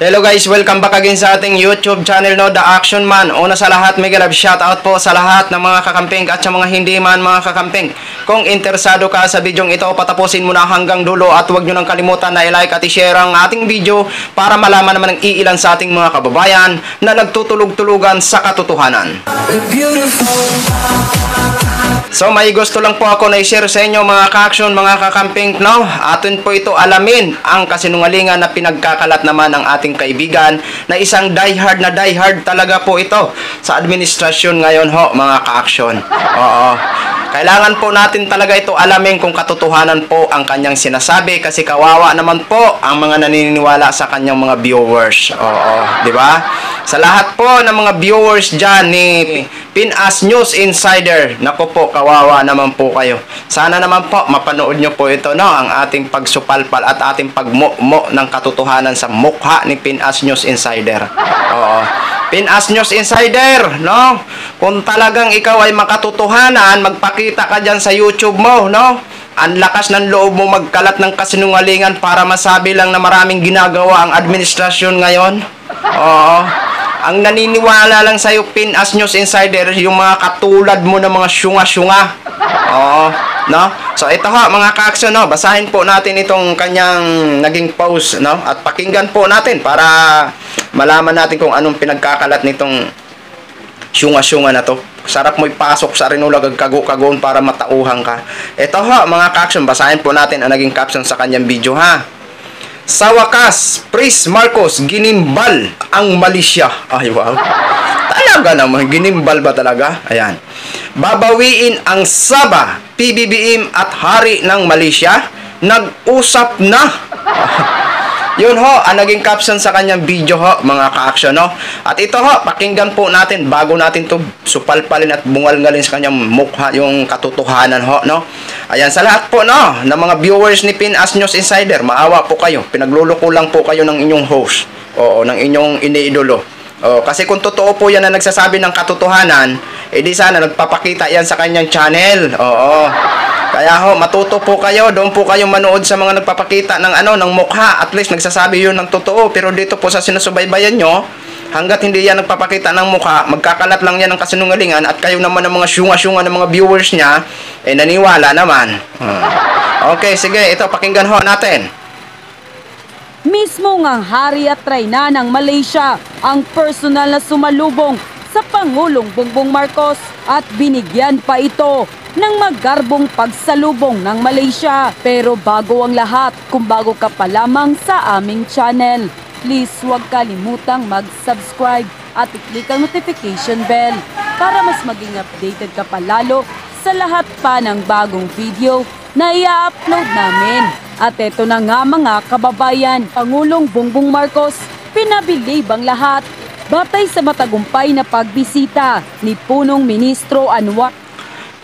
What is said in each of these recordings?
Hello guys, welcome back again sa ating YouTube channel, no, The Action Man. Una sa lahat, mega love shoutout po sa lahat ng mga kakamping at sa mga hindi man mga kakamping. Kung interesado ka sa bidyong ito, patapusin mo na hanggang dulo at huwag nyo nang kalimutan na i-like at i-share ang ating video para malaman naman ng iilan sa ating mga kababayan na nagtutulog-tulugan sa katotohanan. So may gusto lang po ako na i-share sa inyo mga ka-action, mga kakamping, no? Atin po ito alamin ang kasinungalingan na pinagkakalat naman ng ating kaibigan na isang diehard talaga po ito sa administrasyon ngayon ho mga ka-action. Oo. Kailangan po natin talaga ito alamin kung katotohanan po ang kanyang sinasabi kasi kawawa naman po ang mga naniniwala sa kanyang mga viewers. Oo, di ba? Sa lahat po ng mga viewers dyan ni Pinas News Insider, naku po, kawawa naman po kayo. Sana naman po mapanood nyo po ito, no, ang ating pagsupalpal at ating pagmo ng katotohanan sa mukha ni Pinas News Insider. Oo. Pinas News Insider, no? Kung talagang ikaw ay makatotohanan, magpakita ka dyan sa YouTube mo, no? Ang lakas ng loob mo magkalat ng kasinungalingan para masabi lang na maraming ginagawa ang administrasyon ngayon. Oo. Ang naniniwala lang sa'yo, Pinas News Insider, yung mga katulad mo na mga syunga-syunga. Oo. No? So ito ho mga ka-action, no? Basahin po natin itong kanyang naging post, no? At pakinggan po natin para malaman natin kung anong pinagkakalat nitong syunga-syunga na to. Sarap mo ipasok sa rinulag kago-kagoon para matauhan ka. Ito ho mga ka-action, basahin po natin ang naging caption sa kanyang video, ha. Sa wakas, Pris Marcos ginimbal ang Malaysia. Ay wow. Talaga naman, ginimbal ba talaga? Ayan. Babawiin ang Sabah, PBBM at Hari ng Malaysia. Nag-usap na. Yun ho, ang naging caption sa kanyang video ho, mga ka-action, no? At ito ho, pakinggan po natin bago natin to supalpalin at bungal-ngalin sa kanyang mukha yung katotohanan ho, no? Ayan, sa lahat po, no, ng mga viewers ni Pinas News Insider, maawa po kayo. Pinagluluko lang po kayo ng inyong host. Oo, ng inyong iniidolo. Kasi kung totoo po yan na nagsasabi ng katotohanan, edi sana nagpapakita yan sa kanyang channel. Oo. Kaya ho, matuto po kayo, doon po kayo manood sa mga nagpapakita ng ng mukha. At least nagsasabi yun ng totoo. Pero dito po sa sinusubaybayan nyo, hanggat hindi yan nagpapakita ng mukha, magkakalat lang yan ng kasinungalingan at kayo naman ng mga syunga-syunga ng mga viewers niya, naniwala naman. Okay, sige, ito pakinggan ho natin. Mismo ngang hari at reyna ng Malaysia ang personal na sumalubong sa Pangulong Bongbong Marcos at binigyan pa ito ng magarbong pagsalubong ng Malaysia. Pero bago ang lahat, kung bago ka pa lamang sa aming channel, please huwag kalimutang mag-subscribe at i-click ang notification bell para mas maging updated ka pa lalo sa lahat pa ng bagong video na i-upload namin. At eto na nga mga kababayan, Pangulong Bongbong Marcos pinabilib ang lahat batay sa matagumpay na pagbisita ni Punong Ministro Anwar.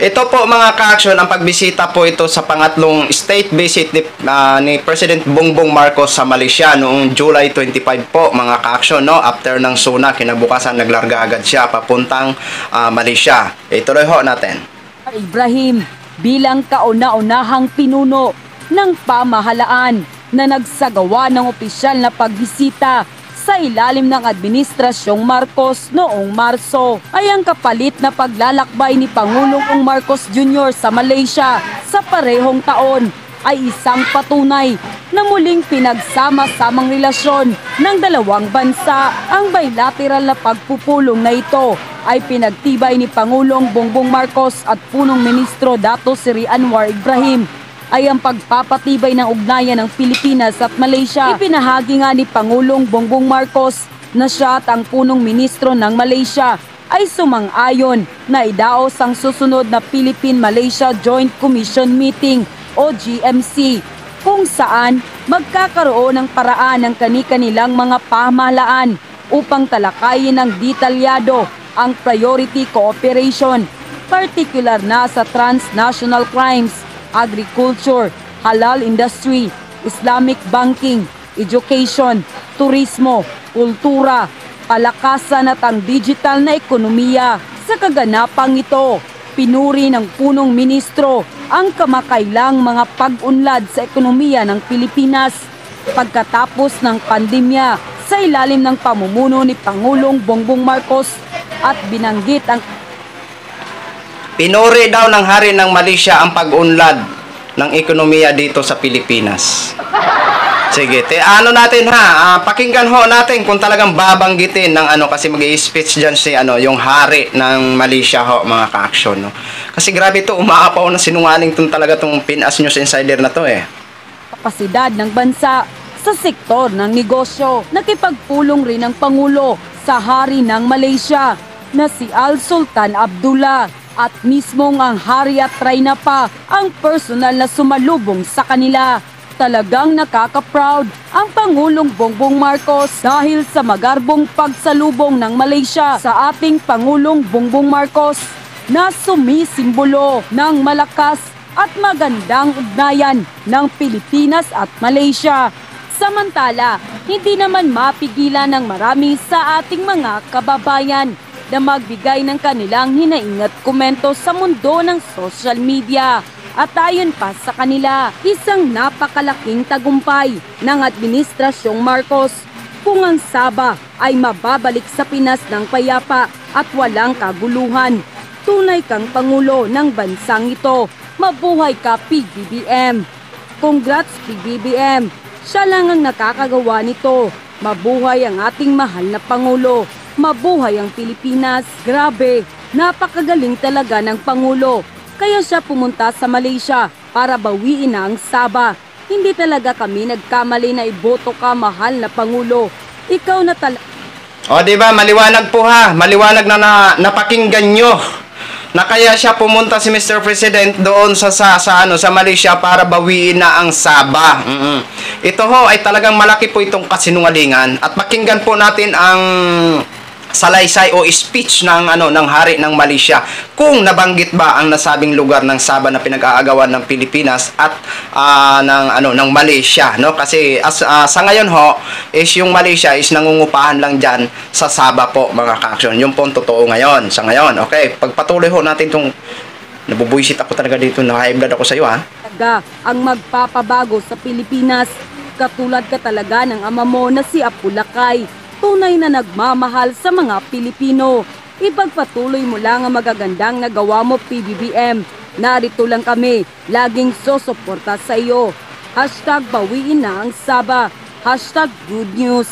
Ito po mga ka-action, ang pagbisita po ito sa pangatlong state visit ni President Bongbong Marcos sa Malaysia noong July 25 po mga ka-action, no? After ng SUNA, kinabukasan naglarga agad siya papuntang Malaysia. Ituloy ho natin. Ibrahim bilang kauna-unahang pinuno ng pamahalaan na nagsagawa ng opisyal na pagbisita sa ilalim ng Administrasyong Marcos noong Marso ay ang kapalit na paglalakbay ni Pangulong Marcos Jr. sa Malaysia sa parehong taon ay isang patunay na muling pinagsama-samang relasyon ng dalawang bansa. Ang bilateral na pagpupulong na ito ay pinagtibay ni Pangulong Bongbong Marcos at Punong Ministro Dato Seri Anwar Ibrahim ay ang pagpapatibay ng ugnayan ng Pilipinas at Malaysia. Ipinahagi nga ni Pangulong Bongbong Marcos na siya at ang punong ministro ng Malaysia ay sumang-ayon na idaos ang susunod na Philippine-Malaysia Joint Commission Meeting o GMC kung saan magkakaroon ng paraan ng kani-kanilang mga pamahalaan upang talakayin ng detalyado ang priority cooperation, partikular na sa transnational crimes, agriculture, halal industry, Islamic banking, education, turismo, kultura, palakasan at ang digital na ekonomiya. Sa kaganapang ito, pinuri ng punong ministro ang kamakailang mga pag-unlad sa ekonomiya ng Pilipinas pagkatapos ng pandemya sa ilalim ng pamumuno ni Pangulong Bongbong Marcos at binanggit ang Pinuri daw ng hari ng Malaysia ang pag-unlad ng ekonomiya dito sa Pilipinas. Sige, ano natin ha, pakinggan ho natin kung talagang babanggitin ng kasi mag-i-speech dyan si yung hari ng Malaysia ho, mga ka-action, no. Kasi grabe to, umaapaw na sinungaling tong talaga tong Pinas News Insider na to kapasidad ng bansa sa sektor ng negosyo. Nakipagpulong rin ang Pangulo sa hari ng Malaysia na si Al Sultan Abdullah at mismong ang hari at reyna pa ang personal na sumalubong sa kanila. Talagang nakaka-proud ang Pangulong Bongbong Marcos dahil sa magarbong pagsalubong ng Malaysia sa ating Pangulong Bongbong Marcos na sumisimbolo ng malakas at magandang ugnayan ng Pilipinas at Malaysia. Samantala, hindi naman mapigilan ng marami sa ating mga kababayan na magbigay ng kanilang hinaingat komento sa mundo ng social media. At ayon pa sa kanila, isang napakalaking tagumpay ng Administrasyong Marcos kung ang Sabah ay mababalik sa Pinas ng payapa at walang kaguluhan. Tunay kang Pangulo ng bansang ito. Mabuhay ka, PBBM! Congrats, PBBM! Siya lang ang nakakagawa nito. Mabuhay ang ating mahal na Pangulo. Mabuhay ang Pilipinas. Grabe, napakagaling talaga ng Pangulo. Kaya siya pumunta sa Malaysia para bawiin na ang Sabah. Hindi talaga kami nagkamali na iboto ka, mahal na Pangulo. Ikaw na talaga. O diba, maliwanag po ha. Maliwanag na napakinggan nyo. Na kaya siya pumunta si Mr. President doon sa Malaysia para bawiin na ang Sabah. Ito ho ay talagang malaki po itong kasinungalingan at pakinggan po natin ang salaysay o speech ng hari ng Malaysia kung nabanggit ba ang nasabing lugar ng Sabah na pinag-aagawan ng Pilipinas at ng Malaysia, no? Kasi sa ngayon ho is yung Malaysia is nangungupahan lang diyan sa Sabah po, mga ka-action. Yung po totoo ngayon sa ngayon. Okay, pagpatuloy ho natin tong nabubuisit ako talaga dito, na high blood ako sa iyo ha. Ang magpapabago sa Pilipinas, katulad ka talaga ng ama mo na si Apu Lakay. Tunay na nagmamahal sa mga Pilipino. Ipagpatuloy mo lang ang magagandang nagawa mo, PBBM. Narito lang kami, laging susuporta sa iyo. #bawiin na ang Sabah. #good news.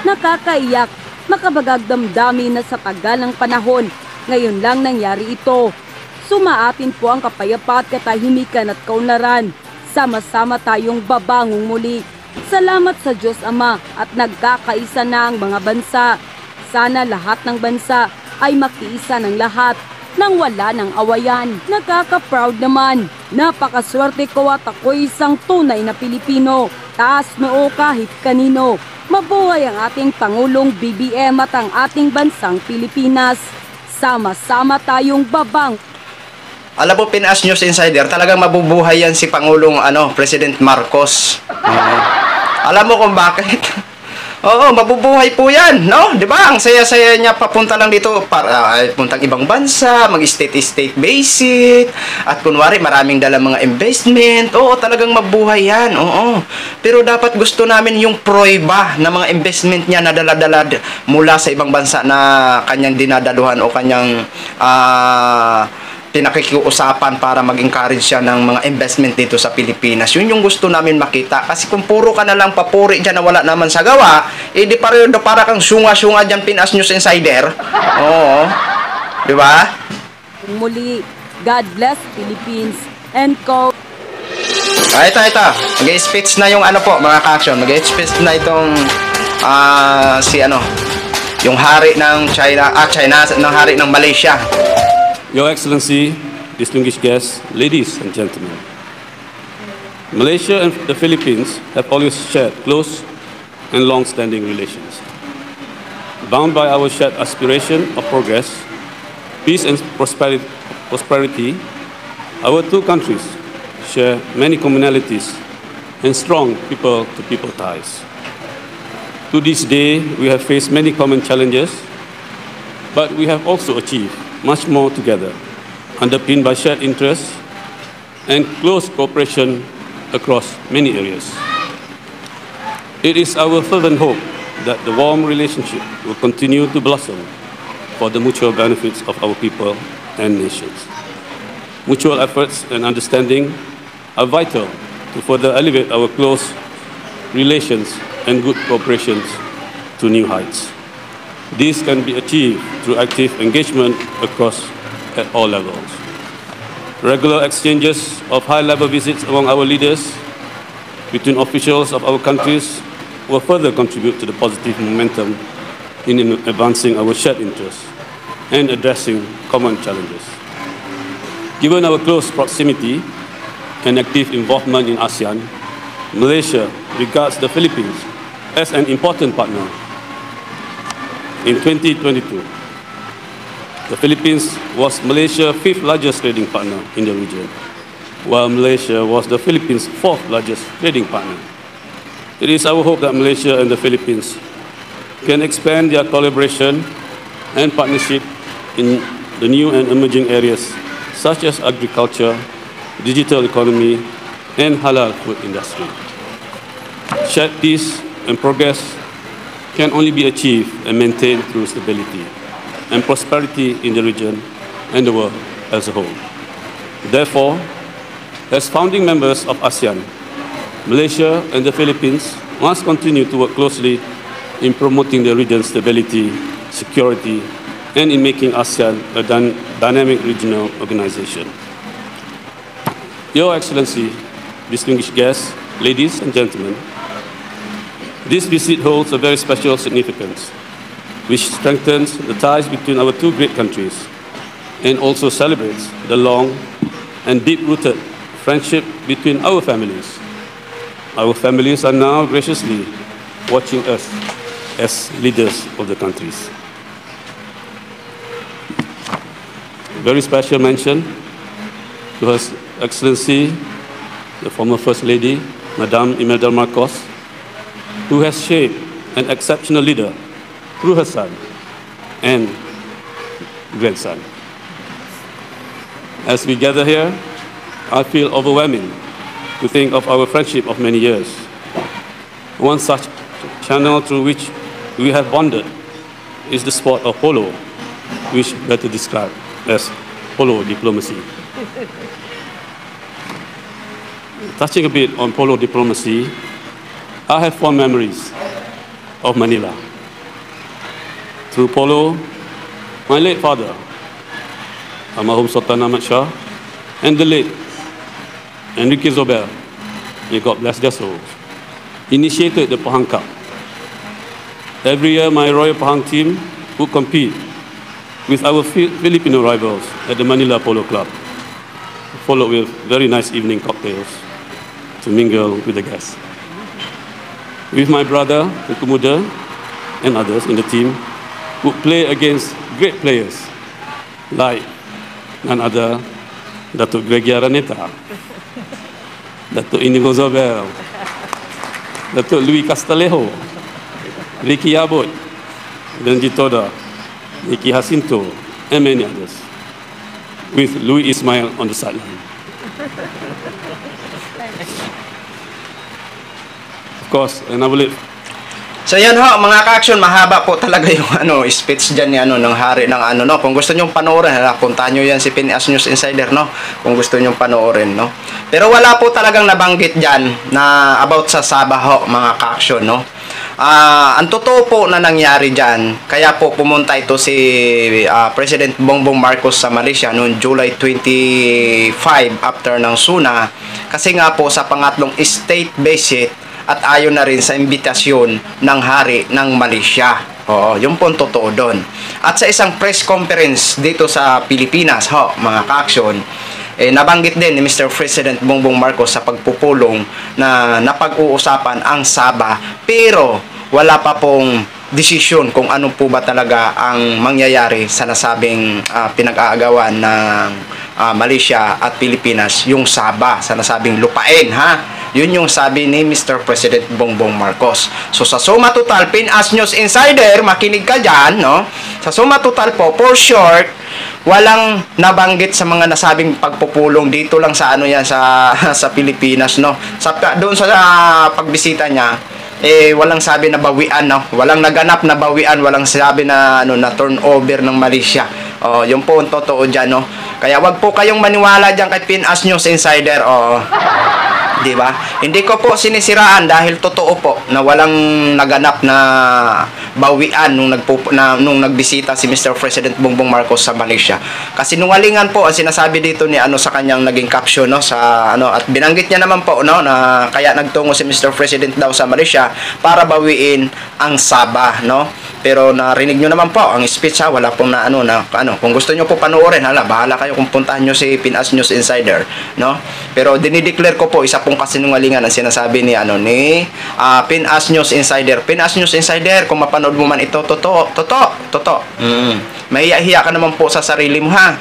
Nakakaiyak, makabagagdamdami na sa tagal ng panahon. Ngayon lang nangyari ito. Sumaatin po ang kapayapa at katahimikan at kaunlaran. Sama-sama tayong babangon muli. Salamat sa Diyos Ama at nagkakaisa na ang mga bansa. Sana lahat ng bansa ay makiisa ng lahat nang wala ng awayan. Nakaka-proud naman. Napakaswerte ko at ako'y isang tunay na Pilipino. Taas noo kahit kanino. Mabuhay ang ating Pangulong BBM at ang ating bansang Pilipinas. Sama-sama tayong babang. Alam mo, Pinas News Insider, talagang mabubuhay yan si Pangulong President Marcos. Alam mo kung bakit? Oo, mabubuhay po yan, no? 'Di ba? Ang saya-saya niya papunta lang dito para puntang ibang bansa, mag-state visit, at kunwari maraming dalang mga investment. Oo, talagang mabuhay yan. Oo. Pero dapat gusto namin yung pruweba na mga investment niya na dala-dala mula sa ibang bansa na kanyang dinadaluhan o kanyang pinakikiusapan para mag-encourage siya ng mga investment dito sa Pilipinas. Yun yung gusto namin makita. Kasi kung puro ka na lang papuri dyan na wala naman sa gawa, di para kang syunga-syunga dyan, Pinas News Insider. Oo. Di ba? Muli, God bless Philippines and co. Ito. Mag-speech na yung mga ka-action. Mag-speech na itong yung hari ng China, ng hari ng Malaysia. Your Excellency, distinguished guests, ladies and gentlemen, Malaysia and the Philippines have always shared close and long-standing relations. Bound by our shared aspiration of progress, peace and prosperity, our two countries share many commonalities and strong people-to-people ties. To this day, we have faced many common challenges, but we have also achieved much more together, underpinned by shared interests and close cooperation across many areas. It is our fervent hope that the warm relationship will continue to blossom for the mutual benefits of our people and nations. Mutual efforts and understanding are vital to further elevate our close relations and good cooperation to new heights. This can be achieved through active engagement across at all levels. Regular exchanges of high-level visits among our leaders between officials of our countries will further contribute to the positive momentum in advancing our shared interests and addressing common challenges. Given our close proximity and active involvement in ASEAN, Malaysia regards the Philippines as an important partner. In 2022, the Philippines was Malaysia's fifth largest trading partner in the region, while Malaysia was the Philippines' fourth largest trading partner. It is our hope that Malaysia and the Philippines can expand their collaboration and partnership in the new and emerging areas such as agriculture, digital economy, and halal food industry. Shared peace and progress can only be achieved and maintained through stability and prosperity in the region and the world as a whole. Therefore, as founding members of ASEAN, Malaysia and the Philippines must continue to work closely in promoting the region's stability, security, and in making ASEAN a dynamic regional organization. Your Excellency, distinguished guests, ladies and gentlemen, this visit holds a very special significance, which strengthens the ties between our two great countries and also celebrates the long and deep-rooted friendship between our families. Our families are now graciously watching us as leaders of the countries. Very special mention to Her Excellency, the former First Lady, Madame Imelda Marcos, who has shaped an exceptional leader through her son and grandson. As we gather here, I feel overwhelming to think of our friendship of many years. One such channel through which we have bonded is the sport of polo, which better described as polo diplomacy. Touching a bit on polo diplomacy, I have fond memories of Manila. Through polo, my late father, Almarhum Sultan Ahmad Shah, and the late Enrique Zobel, may God bless their souls, initiated the Pahang Cup. Every year, my Royal Pahang team would compete with our Filipino rivals at the Manila Polo Club, followed with very nice evening cocktails to mingle with the guests. With my brother, Tengku Muda, and others in the team, would play against great players like none other Datuk Gregi Araneta, Datuk Inigo Zobel, Datuk Louis Castalejo, Ricky Abot, Benji Toda, Nicky Jacinto, and many others, with Louis Ismail on the sideline. Of course, and I will live. So yan ho, mga ka-action, mahaba po talaga yung speech dyan ni ng hari ng no. Kung gusto niyo panoorin, puntahan niyo yan si PNAS News Insider, no. Kung gusto niyo panoorin, no. Pero wala po talagang nabanggit diyan na about sa Sabah ho, mga ka-action, no. Ang totoo po na nangyari diyan, kaya po pumunta ito si President Bongbong Marcos sa Malaysia noong July 25 after ng SUNA, kasi nga po sa pangatlong state visit at ayon na rin sa imbitasyon ng hari ng Malaysia. Oo, yung po totoo doon. At sa isang press conference dito sa Pilipinas, mga ka-action, nabanggit din ni Mr. President Bongbong Marcos sa pagpupulong na napag-uusapan ang Sabah, pero wala pa pong desisyon kung ano po ba talaga ang mangyayari sa nasabing pinag-aagawan ng Malaysia at Pilipinas, yung Sabah, sa nasabing lupain, Yun yung sabi ni Mr. President Bongbong Marcos. So sa suma total, PNAS News Insider, makinig ka dyan, no? Sa suma total po, for short, walang nabanggit sa mga nasabing pagpupulong dito lang sa sa Pilipinas, no? Doon sa pagbisita niya, walang sabi na bawian, no? Walang naganap na bawian, walang sabi na na turnover ng Malaysia. Yun po ang totoo diyan, no? Kaya wag po kayong maniwala diyan kay Pinas News Insider. Di ba? Hindi ko po sinisiraan dahil totoo po na walang naganap na bawian nung nagbisita si Mr. President Bongbong Marcos sa Malaysia. Kasi nungalingan po ang sinasabi dito ni sa kanyang naging caption, no, sa at binanggit niya naman po, no, na kaya nagtungo si Mr. President daw sa Malaysia para bawiin ang Sabah, no. Pero narinig nyo naman po ang speech, wala pong kung gusto nyo po panoorin, bahala kayo kung puntahan nyo si Pinas News Insider, no? Pero dinideclare ko po isa pong kasinungalingan ang sinasabi ni Pinas News Insider. Pinas News Insider, kung mapanood mo man ito, totoo. Mahiya-hiya ka naman po sa sarili mo, ha?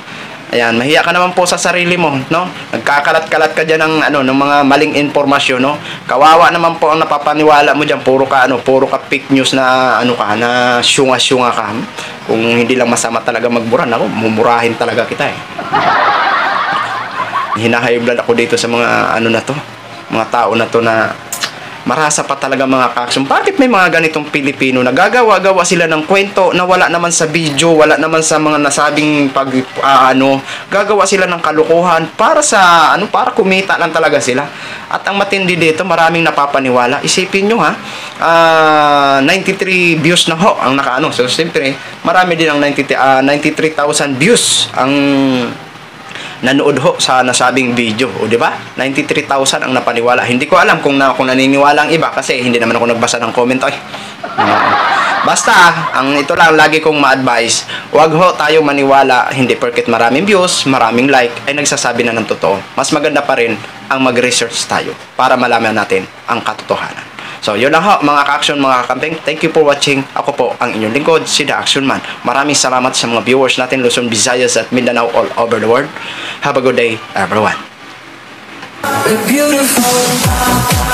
Ayan, mahiya ka naman po sa sarili mo, no? Nagkakalat-kalat ka diyan ng mga maling impormasyon, no? Kawawa naman po ang napapaniwala mo diyan, puro ka fake news na na syunga-syunga ka. Kung hindi lang masama talaga magmura, mumurahin talaga kita eh. Hinahayblad ako dito sa mga mga tao na to na marasa pa talaga mga ka-action. Bakit may mga ganitong Pilipino na gagawa-gawa sila ng kwento na wala naman sa video, wala naman sa mga nasabing gagawa sila ng kalukuhan para para kumita lang talaga sila. At ang matindi dito, maraming napapaniwala. Isipin nyo, 93 views na ho ang So siyempre, marami din ang 93,000 views ang nanood ho sa nasabing video, di ba? 93,000 ang napaniwala. Hindi ko alam kung naniniwala ang iba kasi hindi naman ako nagbasa ng comment. Basta, ito lang lagi kong ma-advise, wag ho tayo maniwala hindi porket maraming views, maraming like ay nagsasabi na ng totoo. Mas maganda pa rin ang mag-research tayo para malaman natin ang katotohanan. So, yun lang ho, mga ka-action, mga kakamping. Thank you for watching. Ako po, ang inyong lingkod, si The Action Man. Maraming salamat sa mga viewers natin, Luzon, Visayas, at Mindanao all over the world. Have a good day, everyone. Beautiful.